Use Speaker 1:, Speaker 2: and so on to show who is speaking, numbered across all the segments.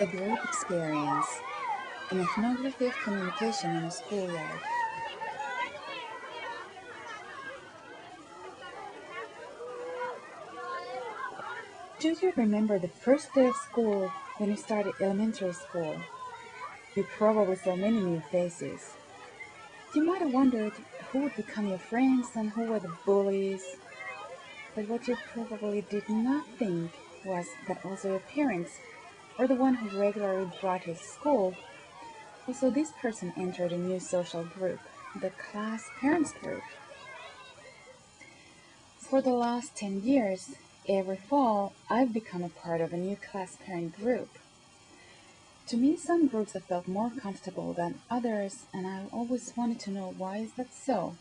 Speaker 1: A group experience, an ethnography of communication in a school life. Do you remember the first day of school when you started elementary school? You probably saw many new faces. You might have wondered who would become your friends and who were the bullies. But what you probably did not think was that also your parents, or the one who regularly brought you to school, also this person entered a new social group, the class parents group. For the last 10 years, every fall, I've become a part of a new class parent group. To me, some groups have felt more comfortable than others, and I always wanted to know why is that so.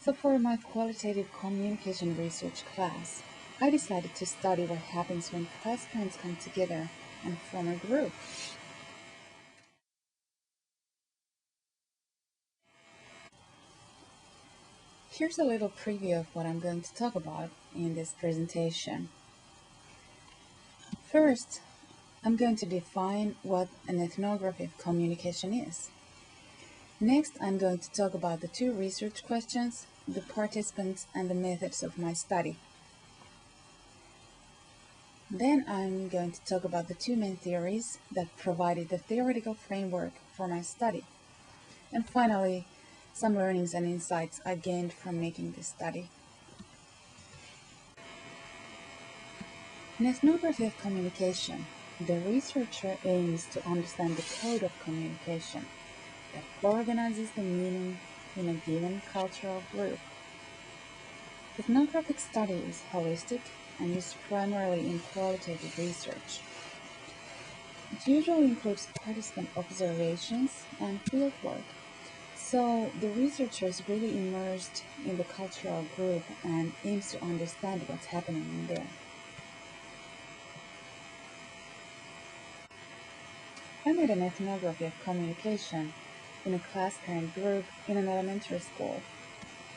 Speaker 1: So for my qualitative communication research class, I decided to study what happens when class parents come together and form a group. Here's a little preview of what I'm going to talk about in this presentation. First, I'm going to define what an ethnography of communication is. Next, I'm going to talk about the two research questions, the participants, and the methods of my study. Then I'm going to talk about the two main theories that provided the theoretical framework for my study. And finally, some learnings and insights I gained from making this study. In ethnography of communication, the researcher aims to understand the code of communication that organizes the meaning in a given cultural group. Ethnographic study is holistic and used primarily in qualitative research. It usually includes participant observations and fieldwork, so the researcher is really immersed in the cultural group and aims to understand what's happening in there. I made an ethnography of communication in a class parent group in an elementary school.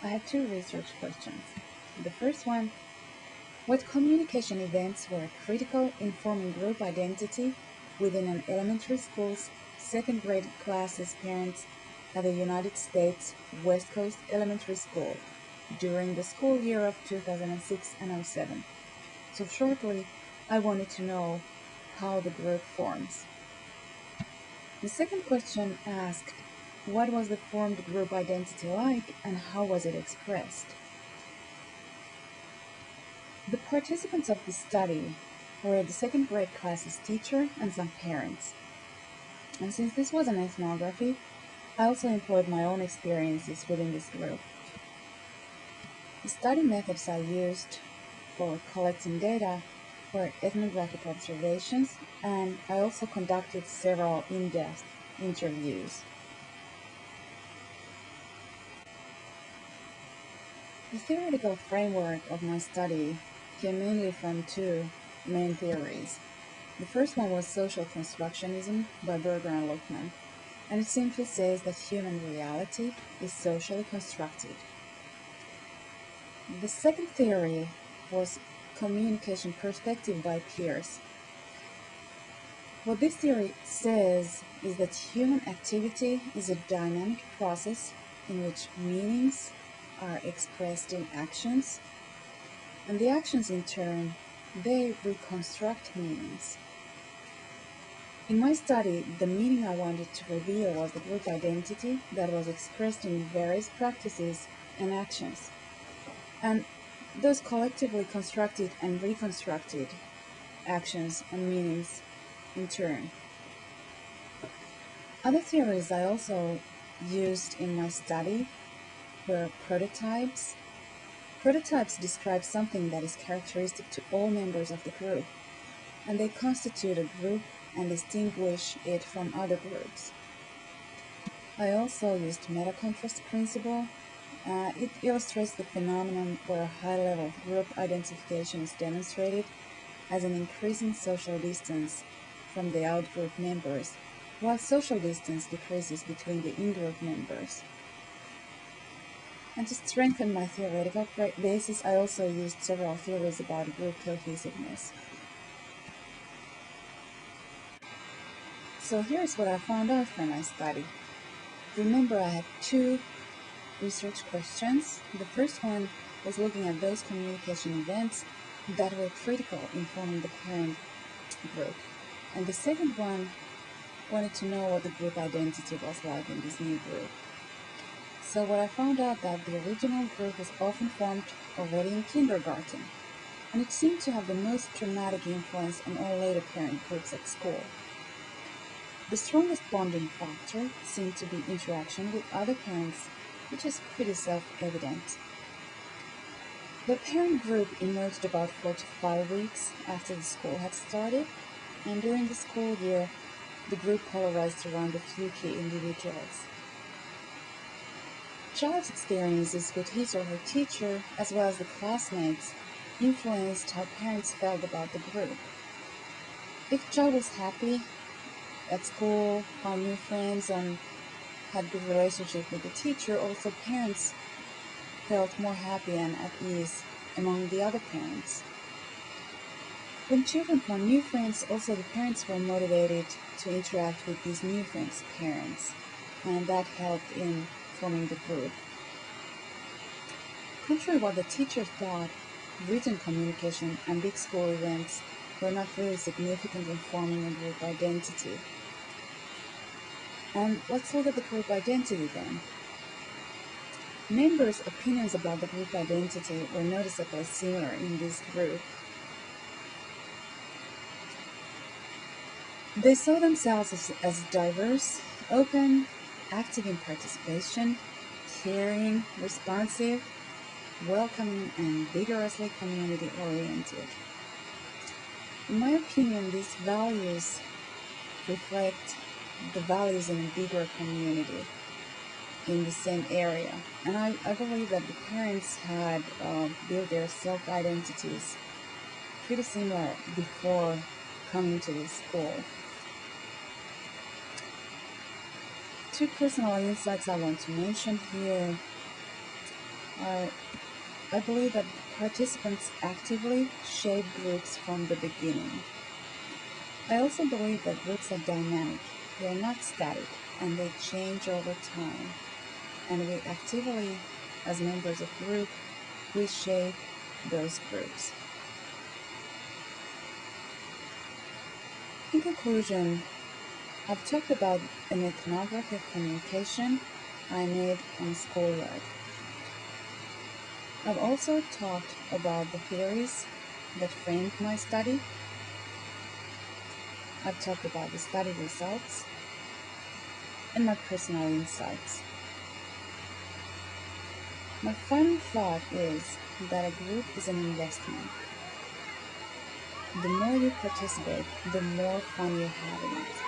Speaker 1: I had two research questions. The first one, what communication events were critical in forming group identity within an elementary school's second grade classes parents at the United States West Coast Elementary School during the school year of 2006 and 07. So shortly, I wanted to know how the group forms. The second question asked, what was the formed group identity like and how was it expressed? The participants of the study were the second grade classes teacher and some parents. And since this was an ethnography, I also employed my own experiences within this group. The study methods I used for collecting data were ethnographic observations, and I also conducted several in-depth interviews. The theoretical framework of my study came mainly from two main theories. The first one was social constructionism by Berger and Luckman, and it simply says that human reality is socially constructed. The second theory was communication perspective by Peirce. What this theory says is that human activity is a dynamic process in which meanings are expressed in actions, and the actions in turn, they reconstruct meanings. In my study, the meaning I wanted to reveal was the group identity that was expressed in various practices and actions, and those collectively constructed and reconstructed actions and meanings in turn. Other theories I also used in my study were prototypes. Prototypes describe something that is characteristic to all members of the group, and they constitute a group and distinguish it from other groups. I also used meta-contrast principle. It illustrates the phenomenon where a high level of group identification is demonstrated as an increasing social distance from the out-group members, while social distance decreases between the in-group members. And to strengthen my theoretical basis, I also used several theories about group cohesiveness. So here's what I found out from my study. Remember, I had two research questions. The first one was looking at those communication events that were critical in forming the parent group. And the second one wanted to know what the group identity was like in this new group. So what I found out that the original group was often formed already in kindergarten, and it seemed to have the most dramatic influence on all later parent groups at school. The strongest bonding factor seemed to be interaction with other parents, which is pretty self-evident. The parent group emerged about 4 to 5 weeks after the school had started, and during the school year, the group polarized around a few key individuals. Child's experiences with his or her teacher, as well as the classmates, influenced how parents felt about the group. If child was happy at school, found new friends, and had good relationship with the teacher, also parents felt more happy and at ease among the other parents. When children found new friends, also the parents were motivated to interact with these new friends' parents, and that helped in forming the group. Contrary to what the teachers thought, written communication and big school events were not really significant in forming a group identity. And let's look at the group identity then. Members' opinions about the group identity were noticeably similar in this group. They saw themselves as diverse, open, active in participation, caring, responsive, welcoming, and vigorously community-oriented. In my opinion, these values reflect the values in a bigger community in the same area. And I believe that the parents had built their self-identities pretty similar before coming to this school. Two personal insights I want to mention here are, I believe that participants actively shape groups from the beginning. I also believe that groups are dynamic. They are not static, and they change over time. And we actively, as members of group, we shape those groups. In conclusion, I've talked about an ethnography of communication I made on schoolyard. I've also talked about the theories that framed my study. I've talked about the study results and my personal insights. My final thought is that a group is an investment. The more you participate, the more fun you have in it.